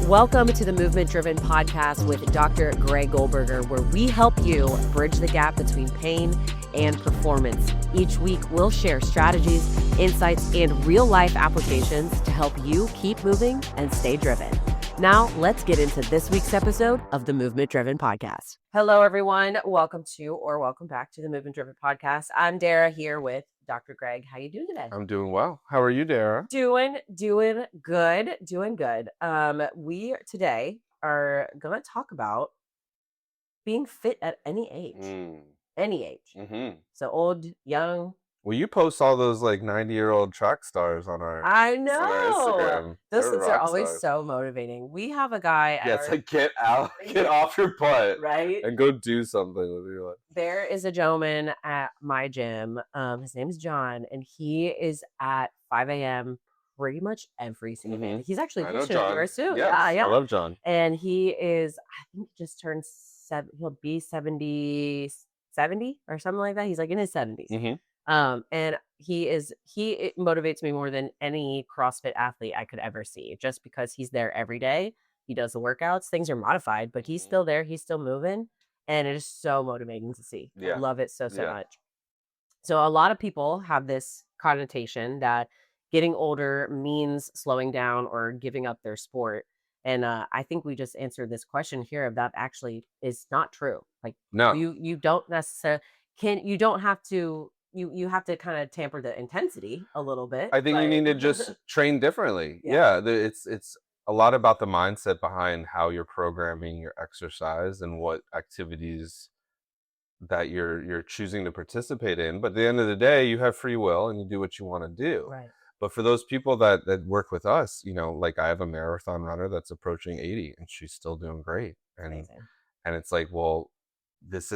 Welcome to the Movement Driven Podcast with Dr. Greg Goldberger, where we help you bridge the gap between pain and performance. Each week, we'll share strategies, insights, and real-life applications to help you keep moving and stay driven. Now, let's get into this week's episode of the Movement Driven Podcast. Hello, everyone. Welcome back to the Movement Driven Podcast. I'm Dara here with Dr. Greg. How you doing today? I'm doing well. How are you, Dara? Doing good. We today are going to talk about being fit at any age. Any age. Mm-hmm. So old, young. Well, you post all those like 90-year-old track stars on our Instagram. Those things are always so motivating. We have a guy. It's like get off your butt, right, and go do something with your life. There is a gentleman at my gym. His name is John, and he is at 5 a.m. pretty much every single day. He's actually yours too. Yes, yeah. I love John. And he is, I think, just turned 7. He'll be 70 or something like that. He's like in his 70s. And it motivates me more than any CrossFit athlete I could ever see, just because he's there every day. He does the workouts. Things are modified, but he's still there. He's still moving. And it is so motivating to see. I love it so much. So a lot of people have this connotation that getting older means slowing down or giving up their sport. And I think we just answered this question here of that actually is not true. Like, no, you don't necessarily you don't have to. You have to kind of tamper the intensity a little bit. I think you need to just train differently. It's a lot about the mindset behind how you're programming your exercise and what activities that you're choosing to participate in. But at the end of the day, you have free will and you do what you want to do. Right. But for those people that work with us, like I have a marathon runner that's approaching 80 and she's still doing great. And it's like, well, this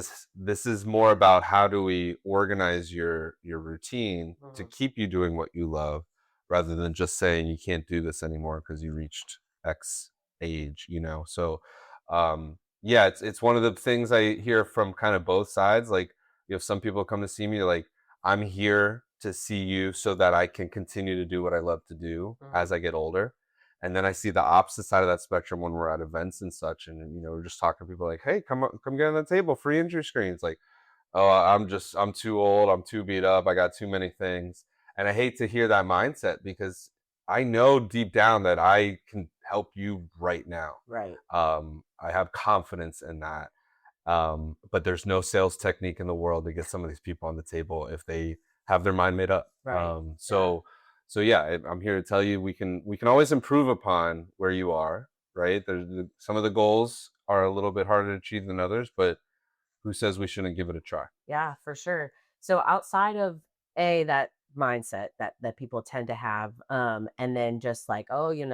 is more about how do we organize your routine to keep you doing what you love, rather than just saying you can't do this anymore because you reached X age, So it's one of the things I hear from kind of both sides. Like, you have some people come to see me like, I'm here to see you so that I can continue to do what I love to do as I get older. And then I see the opposite side of that spectrum when we're at events and such. And, we're just talking to people like, hey, come get on the table, free injury screens. Like, oh, I'm too old. I'm too beat up. I got too many things. And I hate to hear that mindset, because I know deep down that I can help you right now. Right. I have confidence in that. But there's no sales technique in the world to get some of these people on the table if they have their mind made up. Right. So I'm here to tell you we can always improve upon where you are, right? Some of the goals are a little bit harder to achieve than others, but who says we shouldn't give it a try? Yeah, for sure. So outside of that mindset that people tend to have, and then just like, oh, you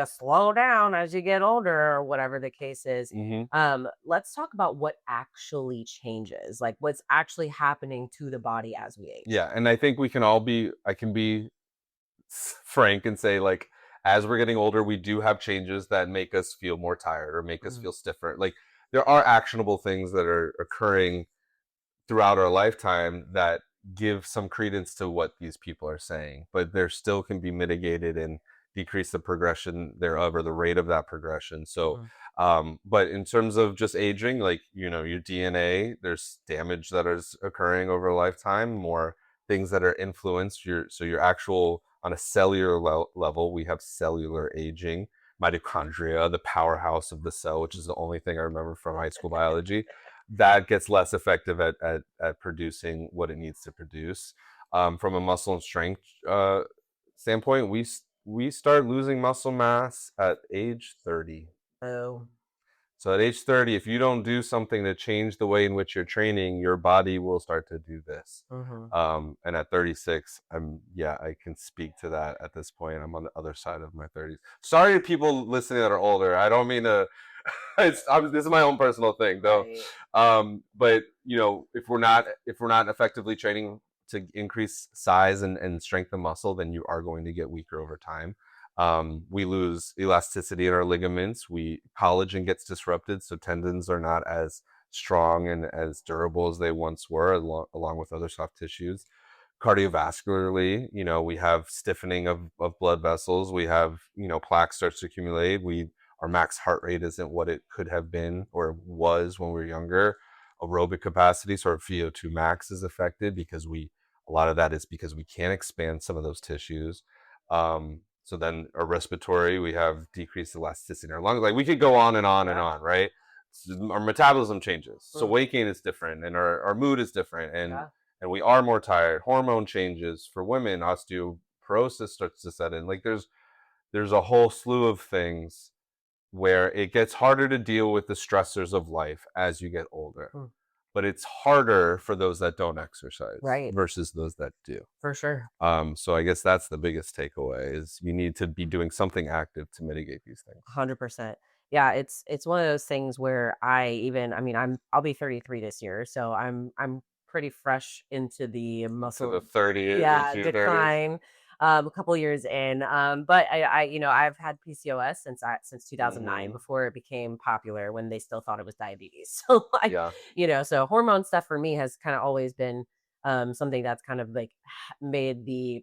slow down as you get older or whatever the case is. Let's talk about what actually changes, like what's actually happening to the body as we age. Yeah. And I think I can be frank and say, like, as we're getting older, we do have changes that make us feel more tired or make us feel stiffer. Like, there are actionable things that are occurring throughout our lifetime that give some credence to what these people are saying, but there still can be mitigated and decrease the progression thereof, or the rate of that progression. So, but in terms of just aging, like, your DNA, there's damage that is occurring over a lifetime, more things that are influenced. Your actual, on a cellular level, we have cellular aging, mitochondria, the powerhouse of the cell, which is the only thing I remember from high school biology, that gets less effective at producing what it needs to produce. From a muscle and strength standpoint, we start losing muscle mass at age 30. Oh. So at age 30, if you don't do something to change the way in which you're training, your body will start to do this. And at 36, I can speak to that at this point. I'm on the other side of my 30s. Sorry to people listening that are older. I don't mean to. This is my own personal thing, though. Right. But if we're not effectively training to increase size and strength of muscle, then you are going to get weaker over time. We lose elasticity in our ligaments. Collagen gets disrupted, so tendons are not as strong and as durable as they once were, along with other soft tissues. cardiovascularly, we have stiffening of blood vessels. We have, plaque starts to accumulate. Our max heart rate isn't what it could have been or was when we were younger. Aerobic capacity, so our VO2 max is affected because a lot of that is because we can't expand some of those tissues. So then our respiratory, we have decreased elasticity in our lungs. Like we could go on and on and on, right? So our metabolism changes. So weight gain is different and our mood is different and we are more tired. Hormone changes. For women, osteoporosis starts to set in. Like there's a whole slew of things where it gets harder to deal with the stressors of life as you get older. But it's harder for those that don't exercise versus those that do. For sure. So I guess that's the biggest takeaway is you need to be doing something active to mitigate these things. 100%. Yeah, it's one of those things where I'll be 33 this year, so I'm pretty fresh into the muscle. To the 30, decline. A couple years in, but I've had PCOS since 2009 before it became popular when they still thought it was diabetes. So so hormone stuff for me has kind of always been something that's kind of like made the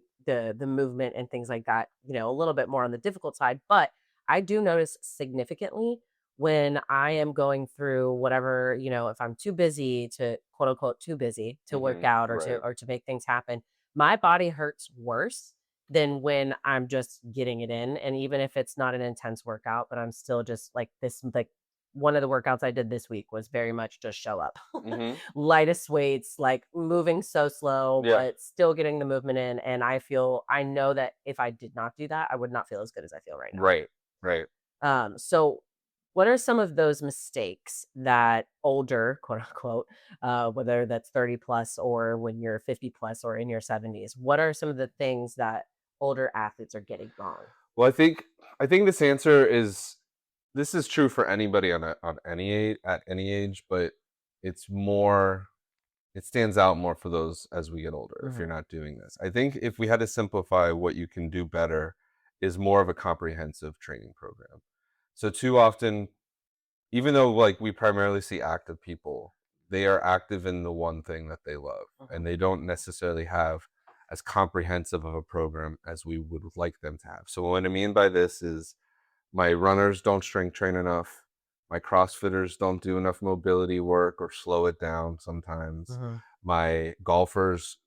movement and things like that a little bit more on the difficult side. But I do notice significantly when I am going through whatever, if I'm too busy to quote unquote too busy to work out or to make things happen, my body hurts worse than when I'm just getting it in. And even if it's not an intense workout, but I'm still just like this, like one of the workouts I did this week was very much just show up. Lightest weights, like moving so slow, but still getting the movement in. And I know that if I did not do that, I would not feel as good as I feel right now. Right. So what are some of those mistakes that older, quote unquote, whether that's 30 plus or when you're 50 plus or in your 70s, what are some of the things that older athletes are getting wrong? Well, I think this answer is this is true for anybody on any age at any age, but it stands out more for those as we get older if you're not doing this. I think if we had to simplify what you can do better is more of a comprehensive training program. So too often, even though like we primarily see active people, they are active in the one thing that they love and they don't necessarily have as comprehensive of a program as we would like them to have. So what I mean by this is my runners don't strength train enough. My CrossFitters don't do enough mobility work or slow it down sometimes. My golfers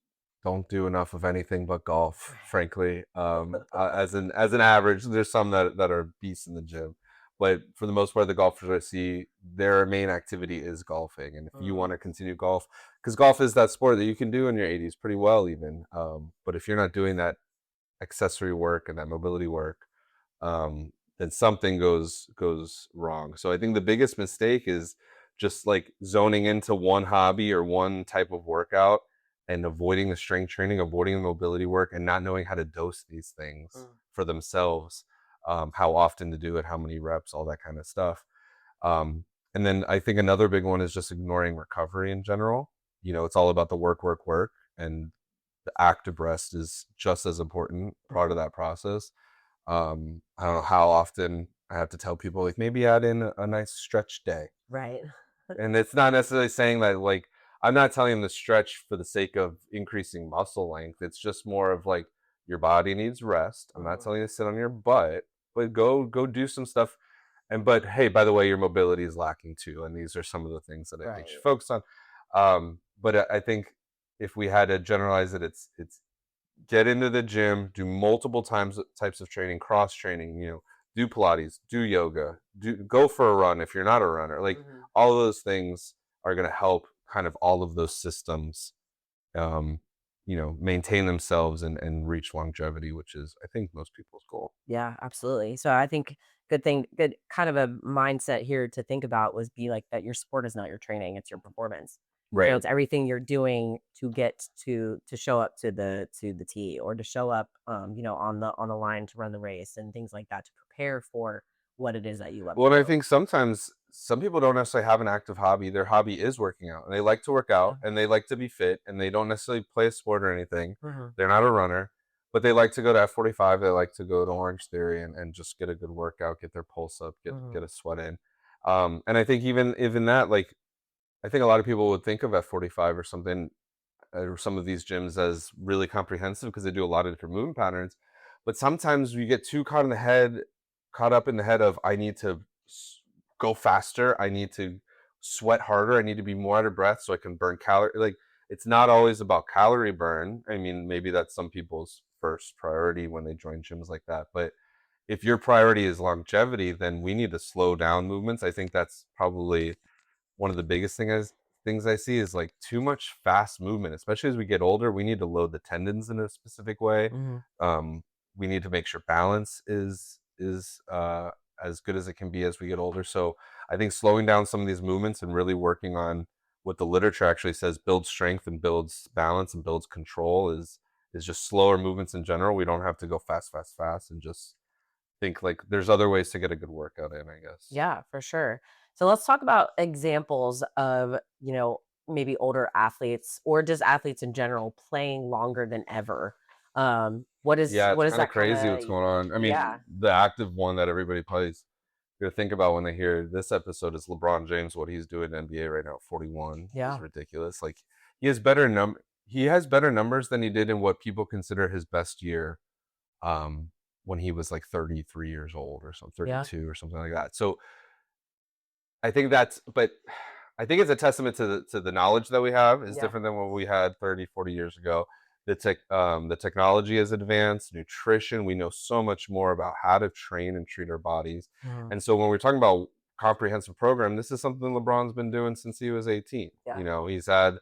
don't do enough of anything but golf, frankly. As an average, there's some that are beasts in the gym. But for the most part, the golfers I see, their main activity is golfing. And if you want to continue golf, because golf is that sport that you can do in your 80s pretty well even. But if you're not doing that accessory work and that mobility work, then something goes wrong. So I think the biggest mistake is just like zoning into one hobby or one type of workout and avoiding the strength training, avoiding the mobility work, and not knowing how to dose these things for themselves, how often to do it, how many reps, all that kind of stuff. And then I think another big one is just ignoring recovery in general. It's all about the work, and the active rest is just as important part of that process. I don't know how often I have to tell people, like, maybe add in a nice stretch day. Right. And it's not necessarily saying that, like, I'm not telling them to stretch for the sake of increasing muscle length. It's just more of like your body needs rest. I'm not telling you to sit on your butt, but go do some stuff. But hey, by the way, your mobility is lacking too. And these are some of the things that I think you should focus on. But I think if we had to generalize it, it's get into the gym, do multiple types of training, cross training, do Pilates, do yoga, go for a run if you're not a runner. Like all of those things are going to help kind of all of those systems, maintain themselves and reach longevity, which is, I think, most people's goal. Yeah, absolutely. So I think good kind of a mindset here to think about was be like that your sport is not your training, it's your performance. Right. It's everything you're doing to get to show up to the tee or to show up, on the line to run the race and things like that to prepare for what it is that you love. Well, and I think sometimes some people don't necessarily have an active hobby. Their hobby is working out, and they like to work out, and they like to be fit, and they don't necessarily play a sport or anything. They're not a runner, but they like to go to F45. They like to go to Orange Theory and just get a good workout, get their pulse up, get a sweat in. And I think even that, like, I think a lot of people would think of F45 or something some of these gyms as really comprehensive because they do a lot of different movement patterns. But sometimes we get too caught up in the head of I need to go faster, I need to sweat harder, I need to be more out of breath so I can burn calorie. Like it's not always about calorie burn. I mean, maybe that's some people's first priority when they join gyms like that, but if your priority is longevity, then we need to slow down movements. I think that's probably one of the biggest things I see is like too much fast movement, especially as we get older. We need to load the tendons in a specific way. Mhm. We need to make sure balance is as good as it can be as we get older. So I think slowing down some of these movements and really working on what the literature actually says builds strength and builds balance and builds control is just slower movements in general. We don't have to go fast, fast, fast, and just think like there's other ways to get a good workout in, I guess. Yeah, for sure. So let's talk about examples of, maybe older athletes or just athletes in general playing longer than ever. What is Yeah, it's what is kind of that kind crazy what's of going on. I mean, yeah, the active one that everybody plays. You gotta think about when they hear this episode is LeBron James, what he's doing in the NBA right now, 41 is yeah, ridiculous. Like he has better numbers than he did in what people consider his best year, um, when he was like 33 years old or something, yeah, 32 or something like that. So I think but I think it's a testament to the knowledge that we have is yeah, different than what we had 30, 40 years ago. The technology has advanced, nutrition, we know so much more about how to train and treat our bodies. mhm, And so when we're talking about comprehensive program, this is something LeBron's been doing since he was 18. yeah, He's had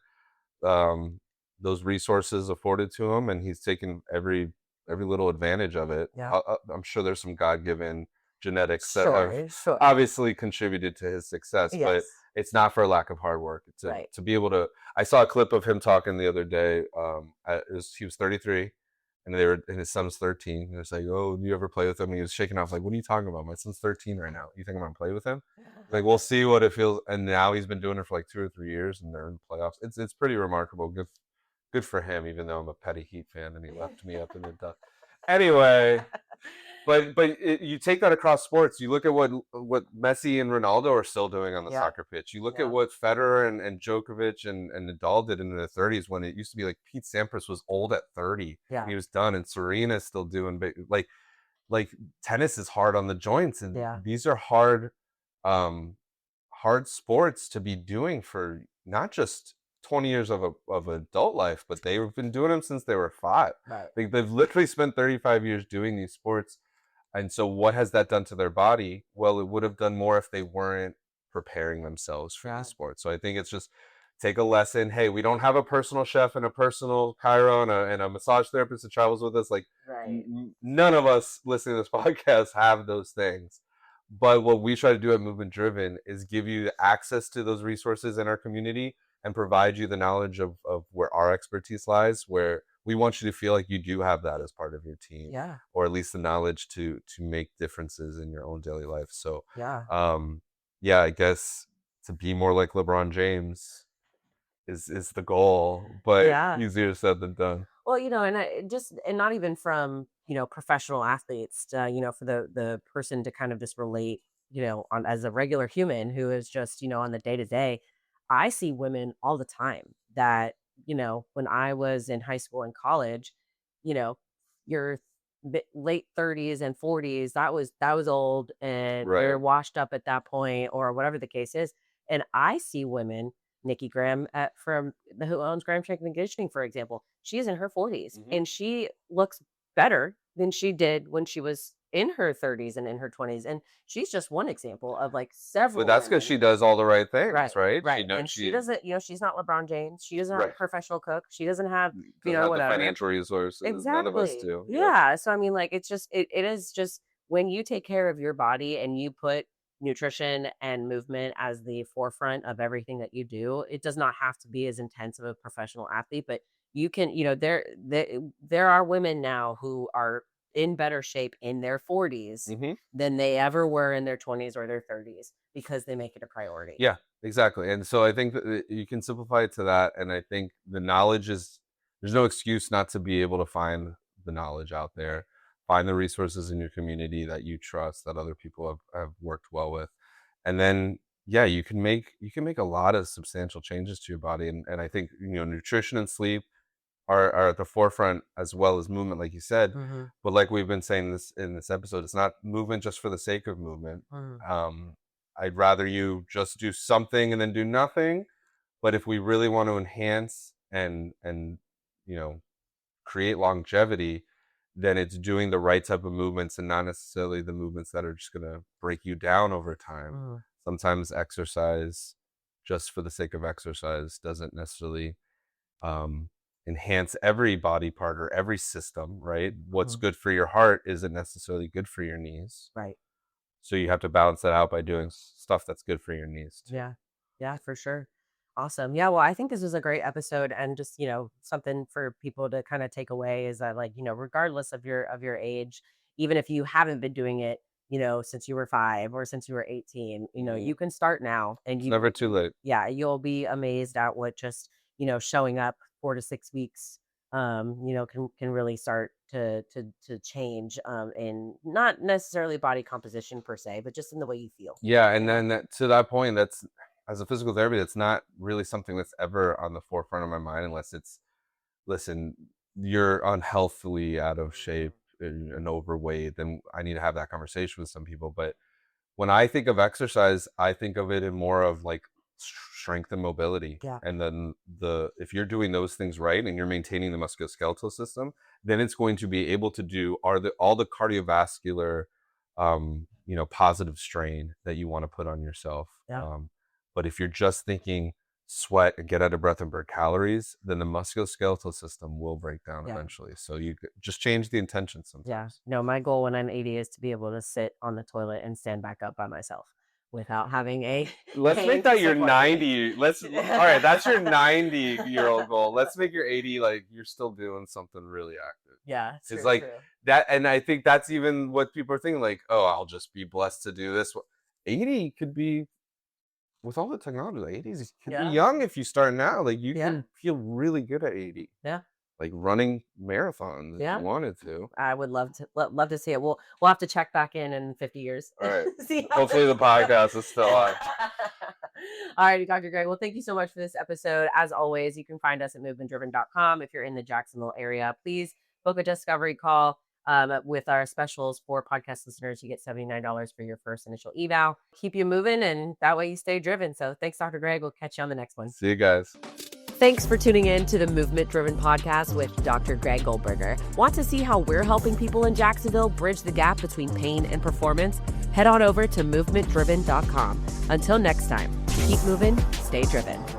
um, those resources afforded to him, and he's taken every little advantage of it. yeah. I'm sure there's some God-given genetics that have Sure, sure. obviously contributed to his success, but Yes. it's not for lack of hard work. Right. To be able to. I saw a clip of him talking the other day. He was 33, and his son's 13. And it's like, oh, do you ever play with him? And he was shaking off like, what are you talking about? My son's 13 right now. You think I'm gonna play with him? Like we'll see what it feels. And now he's been doing it for like 2 or 3 years, and they're in the playoffs. It's pretty remarkable. Good for him. Even though I'm a petty Heat fan, and he left me up in the dust. Anyway, you take that across sports. You look at what Messi and Ronaldo are still doing on the Yeah, soccer pitch. You look at yeah, what Federer and Djokovic and Nadal did in their 30s when it used to be like Pete Sampras was old at 30 yeah, and he was done, and Serena's still doing like tennis is hard on the joints, and yeah, these are um, hard sports to be doing for not just 20 years of adult life, but they've been doing them since they were 5. right. They've literally spent 35 years doing these sports. And so what has that done to their body? Well, it would have done more if they weren't preparing themselves for Yeah, these sports. So I think it's just take a lesson. Hey, we don't have a personal chef and a personal chiro and a massage therapist that travels with us. Like right. none of us listening to this podcast have those things. But what we try to do at Movement Driven is give you access to those resources in our community and provide you the knowledge of where our expertise lies, where we want you to feel like you do have that as part of your team, Yeah, or at least the knowledge to make differences in your own daily life. So yeah, um yeah, I guess to be more like LeBron James is the goal, but yeah. easier said than done. Well, and not even from, professional athletes, for the person to kind of just relate, on as a regular human who is just, on the day to day. I see women all the time that, when I was in high school and college, you know, your late 30s and 40s, that was old and Right. they're washed up at that point or whatever the case is. And I see women Nikki Graham from the who owns Graham Strength and Conditioning, for example. She's in her 40s Hmm. and she looks better than she did when she was in her 30s and in her 20s. And she's just one example of like But several that's because women. she does all the right things, Right, right? She right. knows And she she doesn't, she's not LeBron James. She doesn't have a right. professional cook. She doesn't have, Doesn't have the whatever. financial resources. None of us Exactly. do. Yep. Yeah. So I mean, like it's just it is just when you take care of your body and you put nutrition and movement as the forefront of everything that you do, it does not have to be as intense of a professional athlete, but you can, there are women now who are in better shape in their 40s Hmm. than they ever were in their 20s or their 30s because they make it a priority. Yeah, exactly. And so I think that you can simplify it to that. And I think the knowledge is there's no excuse not to be able to find the knowledge out there, find the resources in your community that you trust, that other people have worked well with. And then yeah, you can make a lot of substantial changes to your body, and I think nutrition and sleep are at the forefront, as well as movement, like you said. Mm-hmm. But like we've been saying this in this episode, it's not movement just for the sake of movement. I'd rather you just do something and then do nothing. But if we really want to enhance and create longevity, then it's doing the right type of movements and not necessarily the movements that are just going to break you down over time. Sometimes exercise just for the sake of exercise doesn't necessarily enhance every body part or every system, right? What's good for your heart isn't necessarily good for your knees. Right. So you have to balance that out by doing stuff that's good for your knees too. Yeah, for sure. Awesome. Yeah, well, I think this was a great episode, and just, something for people to kind of take away is that, like, regardless of your age, even if you haven't been doing it, since you were 5 or since you were 18, you can start now, and It's never too late. Yeah, you'll be amazed at what just, showing up 4 to 6 weeks, can really start to change, in not necessarily body composition per se, but just in the way you feel. Yeah, and then to that point, that's, as a physical therapy, that's not really something that's ever on the forefront of my mind, unless it's, listen, you're unhealthily out of shape and overweight, then I need to have that conversation with some people. But when I think of exercise, I think of it in more of like strength and mobility. Yeah. And then if you're doing those things right and you're maintaining the musculoskeletal system, then it's going to be able to do all the cardiovascular positive strain that you want to put on yourself. Yeah. But if you're just thinking sweat and get out of breath and burn calories, then the musculoskeletal system will break down eventually. So you just change the intention sometimes. Yeah. No, my goal when I'm 80 is to be able to sit on the toilet and stand back up by myself without having a. Let's make that your 90. All right, that's your 90-year-old goal. Let's make your 80 like you're still doing something really active. Yeah. It's like true. That, and I think that's even what people are thinking, like, oh, I'll just be blessed to do this. 80 could be, with all the technology, the 80s could be young if you start now. Like, you can feel really good at 80. Yeah. Like running marathons if you wanted to. I would love to see it. We'll have to check back in 50 years. All right. Hopefully the podcast is still on. All right, Dr. Greg. Well, thank you so much for this episode. As always, you can find us at movementdriven.com. If you're in the Jacksonville area, please book a discovery call. With our specials for podcast listeners, you get $79 for your first initial eval. Keep you moving, and that way you stay driven. So thanks, Dr. Greg. We'll catch you on the next one. See you guys. Thanks for tuning in to the Movement Driven Podcast with Dr. Greg Goldberger. Want to see how we're helping people in Jacksonville bridge the gap between pain and performance? Head on over to movementdriven.com. Until next time, keep moving, stay driven.